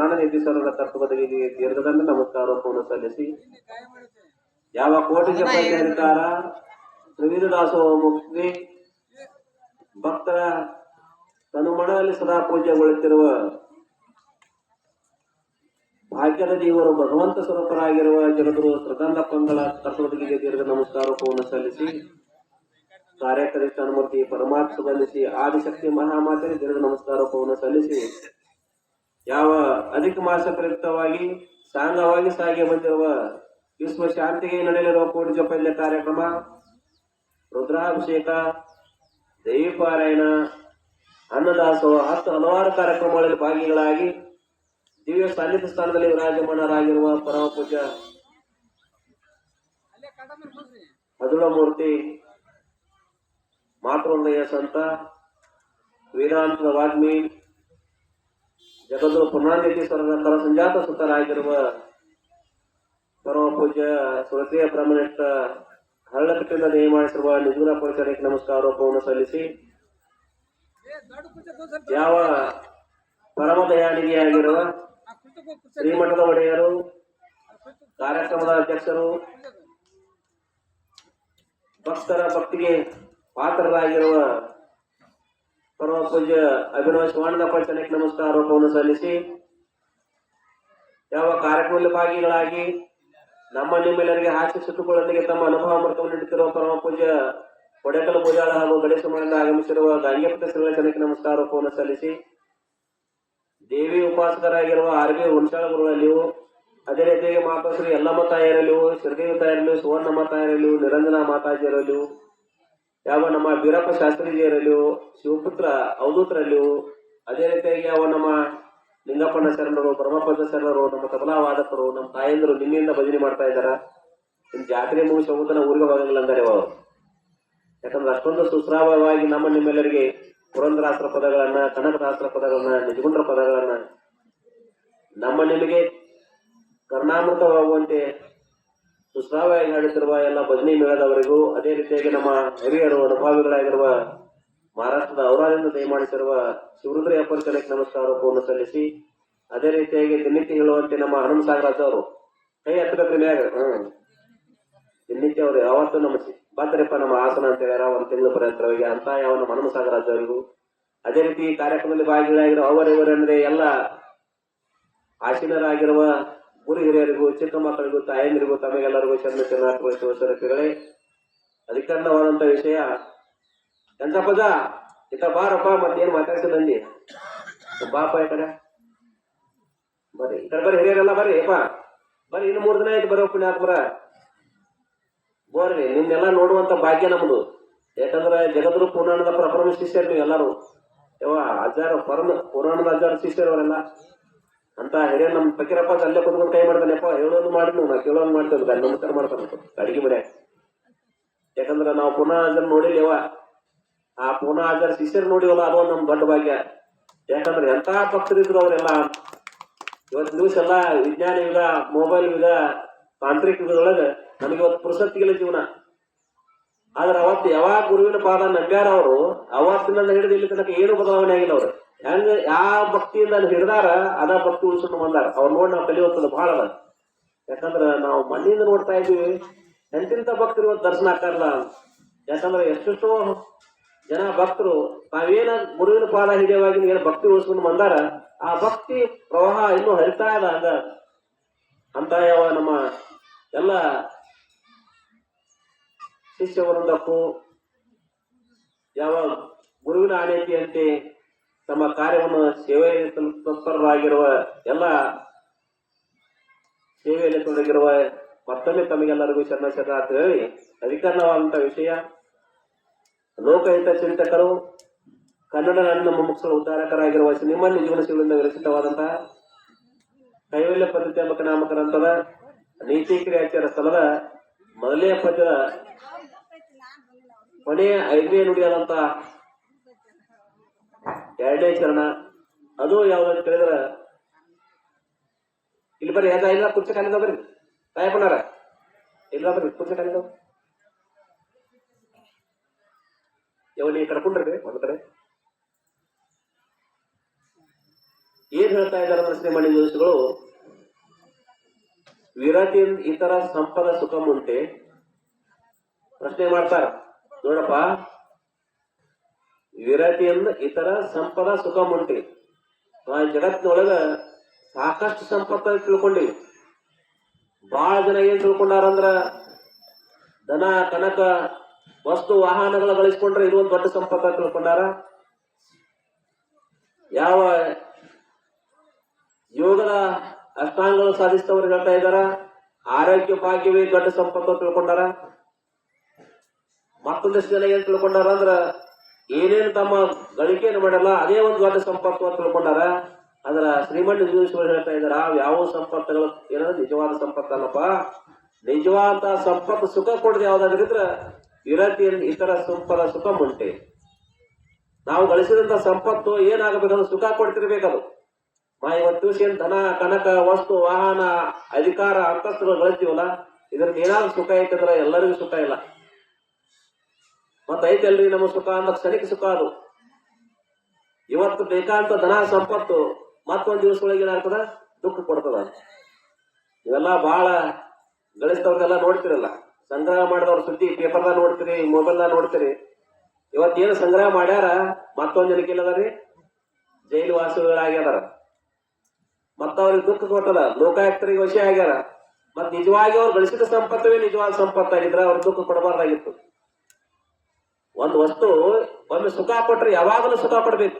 ಕರುಣಾನಿಧಿ ಸರಳ ತತ್ವದಗೆ ದೀರ್ಘದಂಡ ನಮಸ್ಕಾರವನ್ನು ಸಲ್ಲಿಸಿ ಯಾವ ಕೋಟಿ ಜಪಾಧಿಕಾರ ತ್ರಿವಿಧ ದಾಸೋಹ ಮುಕ್ತಿ ಭಕ್ತರ ತನುಮಣದಲ್ಲಿ ಸದಾ ಪೂಜ್ಯಗೊಳ್ಳುತ್ತಿರುವ ಭಾಗ್ಯದ ಜೀವರು ಭಗವಂತ ಸ್ವರೂಪರಾಗಿರುವ ಜಗದರು ಶ್ರದ್ಧಾಂತ ಪಂಗಳ ತತ್ವದಗೆ ದೀರ್ಘ ನಮಸ್ಕಾರವನ್ನು ಸಲ್ಲಿಸಿ ಕಾರ್ಯಕರಿಷ್ಠ ಅನುಮತಿ ಪರಮಾತ್ಮ ಸಲ್ಲಿಸಿ ಆದಿಶಕ್ತಿ ಮಹಾಮಾತೆಗೆ ದೀರ್ಘ ನಮಸ್ಕಾರವನ್ನು ಸಲ್ಲಿಸಿ ಯಾವ ಅಧಿಕ ಮಾಸ ಪ್ರಯುಕ್ತವಾಗಿ ಸಾಂಗವಾಗಿ ಸಾಗಿ ಬಂದಿರುವ ವಿಶ್ವ ಶಾಂತಿಗೆ ನಡೆಯಲಿರುವ ಕೋಟಿ ಜಪಲ್ಯ ಕಾರ್ಯಕ್ರಮ ರುದ್ರಾಭಿಷೇಕ ದೈವಪಾರಾಯಣ ಅನ್ನದಾಸೋಹ ಹಲವಾರು ಕಾರ್ಯಕ್ರಮಗಳಲ್ಲಿ ಭಾಗಿಗಳಾಗಿ ದಿವ್ಯ ಸಾನ್ನಿಧ್ಯ ಸ್ಥಾನದಲ್ಲಿ ವಿರಾಜಮಾನರಾಗಿರುವ ಪರಮ ಪೂಜ್ಯ ಮಧುರಮೂರ್ತಿ ಮಾತೃಂದಯ ಸಂತ ವೇದಾಂತದ ವಾಗ್ಮಿ ಜಗದ್ಗುರು ಪೂರ್ಣಾನಂದೇಶ್ವರರ ಕರ ಸಂಜಾತ ಸುತರಾಗಿರುವ ಪರಮ ಪೂಜ್ಯ ಸುರತಿಯ ಬ್ರಹ್ಮನಿಷ್ಠ ಹಳ್ಳಕಟ್ಟಿಂದ ನೇಮಾಡಿಸಿರುವ ನಿಜಗುಣ ಪರಿಸರಕ್ಕೆ ನಮಸ್ಕಾರೋಪವನ್ನು ಸಲ್ಲಿಸಿ ಯಾವ ಪರಮ ದಯಾನಿಧಿಯಾಗಿರುವ ಶ್ರೀಮಠದ ಒಡೆಯರು ಕಾರ್ಯಕ್ರಮದ ಅಧ್ಯಕ್ಷರು ಭಕ್ತರ ಭಕ್ತಿಗೆ ಪಾತ್ರರಾಗಿರುವ ಪರಮ ಪೂಜ್ಯ ಅಭಿನವ ಶಿವಾನಂದ ಪರಿಸರಕ್ಕೆ ನಮಸ್ಕಾರೋಪವನ್ನು ಸಲ್ಲಿಸಿ ಯಾವ ಕಾರ್ಯಕ್ರಮದಲ್ಲಿ ಭಾಗಿಗಳಾಗಿ ನಮ್ಮ ನಿಮ್ಮೆಲ್ಲರಿಗೆ ಹಾಸ್ಯ ಸುತ್ತುಗಳೊಂದಿಗೆ ತಮ್ಮ ಅನುಭವ ಮೃತವನ್ನು ನೀಡುತ್ತಿರುವ ಪರಮ ಪೂಜ್ಯ ಕೊಡೆಕಲ್ ಪೂಜಾಳ ಹಾಗೂ ಗಣೇಶ ಮಠದಿಂದ ಆಗಮಿಸಿರುವ ಗಾಂಗ್ಯಪುರ ಶ್ರೀಗಳಿಗೆ ನಮಸ್ಕಾರವನ್ನು ಸಲ್ಲಿಸಿ ದೇವಿ ಉಪಾಸಕರಾಗಿರುವ ಆರ್ಬಿ ಹುಣಸಾಳ ಗುರುಗಳಲ್ಲಿಯೂ ಅದೇ ರೀತಿಯಾಗಿ ಮಾತಾಶ್ರೀ ಯಲ್ಲಮ್ಮ ತಾಯಿಯರಲ್ಲಿಯೂ ಶಿರದೇವಿ ತಾಯಿರಲ್ಲಿಯೂ ಸುವರ್ಣಮ್ಮ ತಾಯಿರಲ್ಲಿಯೂ ನಿರಂಜನ ಮಾತಾಜಿಯರಲ್ಲಿಯೂ ಯಾವ ನಮ್ಮ ಬೀರಪ್ಪ ಶಾಸ್ತ್ರೀಜಿಯರಲ್ಲಿಯೂ ಶಿವಪುತ್ರ ಅವಧೂತರಲ್ಲಿಯೂ ಅದೇ ರೀತಿಯಾಗಿ ಯಾವ ನಮ್ಮ ಲಿಂಗಪ್ಪಣ್ಣ ಶರಣರು ಬ್ರಹ್ಮಪದ ಶರಣರು ನಮ್ಮ ತಬಲಾ ವಾದಕರು ನಮ್ಮ ತಾಯಂದರು ನಿನ್ನೆಯಿಂದ ಭಜನೆ ಮಾಡ್ತಾ ಇದ್ದಾರ ಇನ್ನು ಜಾತ್ರೆ ಮುಗಿಸಿ ಹೋಗುತ್ತಾನ ಊರಿಗೆ ಹೋಗಂಗಿಲ್ಲ ಅಂದರೆ ಅವರು ಯಾಕಂದ್ರೆ ಅಷ್ಟೊಂದು ಸುಸ್ರಾವವಾಗಿ ನಮ್ಮ ನಿಮ್ಮೆಲ್ಲರಿಗೆ ಪುರಂದರಾಸ್ತ್ರ ಪದಗಳನ್ನ ಕನಕದಾಸ್ತ್ರ ಪದಗಳನ್ನ ನಿಜಗುಂಡ್ರ ಪದಗಳನ್ನ ನಮ್ಮ ನಿಮಗೆ ಕರ್ಣಾಮೃತವಾಗುವಂತೆ ಸುಸ್ರಾವವಾಗಿ ಹಾಡುತ್ತಿರುವ ಎಲ್ಲ ಭಜನೆ ಮೇಳದವರಿಗೂ ಅದೇ ರೀತಿಯಾಗಿ ನಮ್ಮ ಹಿರಿಯರು ಅನುಭಾವಿಗಳಾಗಿರುವ ಮಹಾರಾಷ್ಟ್ರದ ಔರಾದಿಂದ ದಯಮಾಡಿಸಿರುವ ಶಿವರುದ್ರಯ್ಯ ಪರಿಸರಕ್ಕೆ ನಮಸ್ಕಾರವನ್ನು ಸಲ್ಲಿಸಿ ಅದೇ ರೀತಿಯಾಗಿ ದಿನನಿತ್ಯ ಹೇಳುವಂತೆ ನಮ್ಮ ಹನುಮ ಸಾಗರಾಜ್ ಅವರು ಕೈ ಹತ್ತಬೇಕು ಮ್ಯಾಗ ದಿನನಿತ್ಯ ಅವರು ಯಾವತ್ತೂ ನಮಸಿ ಬಾತರಪ್ಪ ನಮ್ಮ ಹಾಸನ ಅಂತ ಹೇಳ್ಯಾರ ಒಂದು ತಿಂಗಳ ಪರ್ಯಂತರವಾಗಿ ಅಂತ ಯಾವ ನಮ್ಮ ಹನುಮ ಸಾಗರಾಜ್ ಅವರಿಗೂ ಅದೇ ರೀತಿ ಕಾರ್ಯಕ್ರಮದಲ್ಲಿ ಭಾಗಿಗಳಾಗಿರುವ ಅವರಿವರಂದ್ರೆ ಎಲ್ಲ ಆಸೀನರಾಗಿರುವ ಗುರು ಹಿರಿಯರಿಗೂ ಚಿಕ್ಕ ಮಕ್ಕಳಿಗೂ ತಾಯಂದಿರಿಗೂ ತಮಗೆಲ್ಲರಿಗೂ ಚಂದ್ರಚಂದ್ರಗಳೇ ಅಧಿಕರಣವಾದಂತ ವಿಷಯ ಎಂತ ಪದ ಇತ ಬಾರಪ್ಪ ಮತ್ತೇನು ಮಾತಾಡ್ಸಿದಂದಿ ಬಾಪ ಈ ಕಡೆ ಬರ್ರಿ ಈ ಕಡೆ ಬರ್ರಿ ಹಿರಿಯರೆಲ್ಲ ಬರ್ರಿ ಅಪ್ಪ ಬರ್ರಿ ಇನ್ನು 3 ದಿನ ಆಯ್ತು ಬರೋ ಪುಣ್ಯಾತ್ಮರ ಬೋರ್ರಿ ನಿಮ್ನೆಲ್ಲ ನೋಡುವಂತ ಭಾಗ್ಯ ನಮ್ದು ಯಾಕಂದ್ರೆ ಜಗದ್ರು ಪುರಾಣದ ಪ್ರಪರಮ ಶಿಷ್ಯರು ನೀವು ಎಲ್ಲರೂ ಯಾವ ಅಜ್ಜಾರ ಪುರಾಣದ ಅಜ್ಜಾರ ಶಿಷ್ಯರು ಅವರೆಲ್ಲ ಅಂತ ಹಿರಿಯ ನಮ್ಮ ಫಕೀರಪ್ಪ ಅಲ್ಲೇ ಕುತ್ಕೊಂಡು ಕೈ ಮಾಡ್ತಾನೆಪ್ಪ ಹೇಳೋದು ಮಾಡಿದ್ನು ನಾ ಕೇಳೋದು ಮಾಡ್ತೇವೆ ಗಾಡಿ ನಮಸ್ಕಾರ ಮಾಡ್ತಾನೆ ಅಡಿಗೆ ಮನೆ ಯಾಕಂದ್ರೆ ನಾವು ಪುನಃ ಅದನ್ನ ನೋಡಿಲ್ವ ಆ ಪುನಃ ಅದರ ಶಿಷ್ಯರು ನೋಡಿವಲ್ಲ ಅದು ನಮ್ ದೊಡ್ಡ ಭಾಗ್ಯ ಯಾಕಂದ್ರೆ ಎಂತ ಭಕ್ತರಿದ್ರು ಅವರೆಲ್ಲ ಇವತ್ತು ದಿವಸ ಎಲ್ಲ ವಿಜ್ಞಾನ ಯುಗ ಮೊಬೈಲ್ ಯುಗ ತಾಂತ್ರಿಕ ಯುಗದೊಳಗೆ ನಮಗೆ ಇವತ್ತು ಪುರುಸತ್ತಿಗಿಲ್ಲ ಜೀವನ ಆದ್ರೆ ಅವತ್ತು ಯಾವಾಗ ಗುರುವಿನ ಪಾದ ನಂಬ್ಯಾರ ಅವರು ಅವತ್ತಿನಿಂದ ಹಿಡಿದು ಇಲ್ಲಿ ತನಕ ಏನು ಬದಲಾವಣೆ ಆಗಿಲ್ಲ ಅವ್ರು ಹೆಂಗ ಯಾವ ಭಕ್ತಿಯಿಂದ ಹಿಡಿದಾರ ಅದ ಭಕ್ತಿ ಉಳಿಸ್ಕೊಂಡು ಬಂದಾರ ಅವ್ರು ನೋಡಿ ನಾವು ಕಲಿಯುವಂಥದ್ದು ಬಹಳ ಅದ ಯಾಕಂದ್ರೆ ನಾವು ಮಣ್ಣಿಂದ ನೋಡ್ತಾ ಇದೀವಿ ಎಂತಿಂತ ಭಕ್ತರು ಇವತ್ತು ದರ್ಶನ ಆಗ್ತಾರಲ್ಲ ಯಾಕಂದ್ರೆ ಎಷ್ಟೆಷ್ಟೋ ಜನ ಭಕ್ತರು ನಾವೇನ ಗುರುವಿನ ಪಾದ ಹಿಡಿಯವಾಗಿ ಏನು ಭಕ್ತಿ ಉಳಿಸ್ಕೊಂಡು ಬಂದಾರ ಆ ಭಕ್ತಿ ಪ್ರವಾಹ ಇನ್ನೂ ಹರಿತಾ ಇದೆ ಹಂಗ ಅಂತ ಯಾವ ನಮ್ಮ ಎಲ್ಲ ಶಿಷ್ಯ ವೃಂದಕ್ಕೂ ಯಾವ ಗುರುವಿನ ಆಣೆತಿಯಂತೆ ತಮ್ಮ ಕಾರ್ಯವನ್ನು ಸೇವೆಯಲ್ಲಿ ತತ್ಪರರಾಗಿರುವ ಎಲ್ಲ ಸೇವೆಯಲ್ಲಿ ತೊಡಗಿರುವ ಮತ್ತೊಮ್ಮೆ ತಮಗೆಲ್ಲರಿಗೂ ಶರಣ ಅಂತ ಹೇಳಿ ಅಧಿಕರಣವಾದಂತಹ ವಿಷಯ ಲೋಕಹಿತ ಚಿಂತಕರು ಕನ್ನಡ ನಾಡಿನ ಮುಮುಕ್ಷರ ಉದ್ಧಾರಕರಾಗಿರುವ ನಿಮ್ಮಲ್ಲಿ ಜೀವನ ಶಿವರಿಂದ ವಿರಚಿತವಾದಂತಹ ಕೈವಲ್ಯ ಪದ್ಧತಿ ಎಂಬ ನಾಮಕರಂತದ ನೀತಿ ಕ್ರಿಯಾಚಾರ ಸ್ಥಳದ ಮೊದಲೇ ಪದ್ಯದ ಕೊನೆಯ 5ನೇ ನುಡಿಯಾದಂತ 2ನೇ ಚರಣ ಅದು ಯಾವ್ದು ಕೇಳಿದ್ರ ಇಲ್ಲಿ ಬರ್ರಿ ಇಲ್ಲ ಪುಸ್ತಕ ಕಾಲಿದ ಬರ್ರಿ ತಾಯಪ್ಪನಾರ ಇಲ್ಲ ಬರ್ರಿ ಪುಸ್ತಕ ಕಾಲಿದ ಯಾವ ನೀವು ಕರ್ಕೊಂಡ್ರಿ ಒಂದ್ ಕಡೆ ಏನ್ ಹೇಳ್ತಾ ಇದ್ದಾರೆ ಅಂದ್ರೆ ಶ್ರೀಮಣಿ ಜೋಶಿಗಳು, ವಿರತಿಯಿಂದ ಇತರ ಸಂಪದ ಸುಖ ಉಂಟೆ. ಪ್ರಶ್ನೆ ಮಾಡ್ತಾರ, ನೋಡಪ್ಪ, ವಿರತಿಯಿಂದ ಇತರ ಸಂಪದ ಸುಖ ಉಂಟೆ. ಜಗತ್ತಿನೊಳಗ ಸಾಕಷ್ಟು ಸಂಪತ್ತ ತಿಳ್ಕೊಂಡಿವಿ. ಬಹಳ ಜನ ಏನ್ ತಿಳ್ಕೊಂಡಾರಂದ್ರ ಧನ ಕನಕ ವಸ್ತು ವಾಹನಗಳ ಗಳಿಸ್ಕೊಂಡ್ರೆ ಇದು ಒಂದು ದೊಡ್ಡ ಸಂಪತ್ತ ತಿಳ್ಕೊಂಡಾರ. ಯಾವ ಯೋಗದ ಅಷ್ಟಾಂಗಗಳು ಸಾಧಿಸಿದವರು ಹೇಳ್ತಾ ಇದ್ದಾರ ಆರೋಗ್ಯ ಭಾಗ್ಯವೇ ದೊಡ್ಡ ಸಂಪತ್ತು ತಿಳ್ಕೊಂಡಾರ. ಮತ್ತೊಂದಿಷ್ಟು ಜನ ಏನ್ ತಿಳ್ಕೊಂಡಾರ ಅಂದ್ರ ಏನೇನು ತಮ್ಮ ಗಳಿಕೆಯನ್ನು ಮಾಡಲ್ಲ ಅದೇ ಒಂದು ದೊಡ್ಡ ಸಂಪತ್ತು ಅಂತ ತಿಳ್ಕೊಂಡಾರ. ಅದರ ಶ್ರೀಮಂತ ಜೀವಿಸುಗಳು ಹೇಳ್ತಾ ಇದಾರ ಯಾವ ಸಂಪತ್ತುಗಳು ಏನಂದ್ರೆ ನಿಜವಾದ ಸಂಪತ್ತಲ್ಲಪ್ಪ. ನಿಜವಾದ ಸಂಪತ್ತು ಸುಖ ಕೊಡದೆ ಯಾವ್ದಾದ್ರಿದ್ರ ವಿರತಿಯಿಂದ ಇತರ ಸಂಪದ ಸುಖ ಉಂಟೆ. ನಾವು ಗಳಿಸಿದಂತ ಸಂಪತ್ತು ಏನಾಗಬೇಕಂದ್ರೆ ಸುಖ ಕೊಡ್ತಿರ್ಬೇಕದು. ಇವತ್ತು ಏನ್ ಧನ ಕನಕ ವಸ್ತು ವಾಹನ ಅಧಿಕಾರ ಅಂತಸ್ತುಗಳು ಗಳಿಸ್ತೀವಲ್ಲ, ಇದ್ರಲ್ಲಿ ಏನಾದ್ರು ಸುಖ ಐತಂದ್ರ ಎಲ್ಲರಿಗೂ ಸುಖ ಇಲ್ಲ. ಮತ್ತ ಐತಲ್ರಿ ನಮ್ಮ ಸುಖ ಅಂದ ಕ್ಷಣಿಕ ಸುಖ ಅದು. ಇವತ್ತು ಬೇಕಾದಂತ ಧನ ಸಂಪತ್ತು ಮತ್ತೊಂದ್ ದಿವಸದೊಳಗೆ ಏನಾಗ್ತದ ದುಃಖ ಕೊಡ್ತದ. ಇವೆಲ್ಲ ಬಹಳ ಗಳಿಸ್ತವ್ರನ್ನೆಲ್ಲ ನೋಡ್ತಿರಲ್ಲ, ಸಂಗ್ರಹ ಮಾಡಿದವ್ರ ಸುದ್ದಿ ಪೇಪರ್ದಾಗ ನೋಡ್ತೀರಿ, ಮೊಬೈಲ್ದಾಗ ನೋಡ್ತೀರಿ. ಇವತ್ತೇನು ಸಂಗ್ರಹ ಮಾಡ್ಯಾರ ಮತ್ತೊಂದ್ ಜನಕ್ಕೆ ಇಲ್ಲದಾರಿ ಜೈಲು ವಾಸಿಗಳಾಗ್ಯಾರ. ಮತ್ತ ಅವ್ರಿಗೆ ದುಃಖ ಕೊಟ್ಟದ, ಲೋಕಾಯುಕ್ತರಿಗೆ ವಶ ಆಗ್ಯಾರ. ಮತ್ ನಿಜವಾಗಿ ಅವ್ರು ಗಳಿಸಿದ ಸಂಪತ್ತವೇ ನಿಜವಾದ ಸಂಪತ್ತಾಗಿದ್ರ ಅವ್ರ ದುಃಖ ಕೊಡಬಾರ್ದಾಗಿತ್ತು. ಒಂದು ವಸ್ತು ಒಮ್ಮೆ ಸುಖ ಕೊಟ್ರೆ ಯಾವಾಗಲೂ ಸುಖ ಕೊಡ್ಬೇಕು.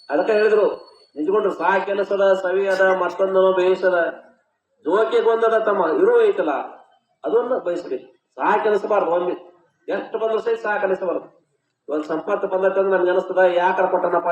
ಅದಕ್ಕೆ ಹೇಳಿದ್ರು ನಿಜಗೊಂಡ್ರು ಸಾಕೆನಸದ ಸವಿ ಅದ ಮತ್ತೊಂದು ಬೇಯಿಸದ ಜೋಕೆಗೊಂದದ ತಮ್ಮ ಇರೋ ಐತಲ್ಲ ಅದನ್ನ ಬಯಸ್ಬೇಕು. ಸಾಕೆನಿಸಬಾರ್ದು. ಒಮ್ಮೆ ಎಷ್ಟು ಬಂದ್ರು ಸಹಿತ ಸಾಕನಿಸಬಾರ್ದು. ಒಂದ್ ಸಂಪತ್ತು ಬಂದೈತಂದ್ರೆ ನಮ್ಗೆ ಅನಿಸ್ತದ ಯಾಕಾರ ಕೊಟ್ಟನಪ್ಪ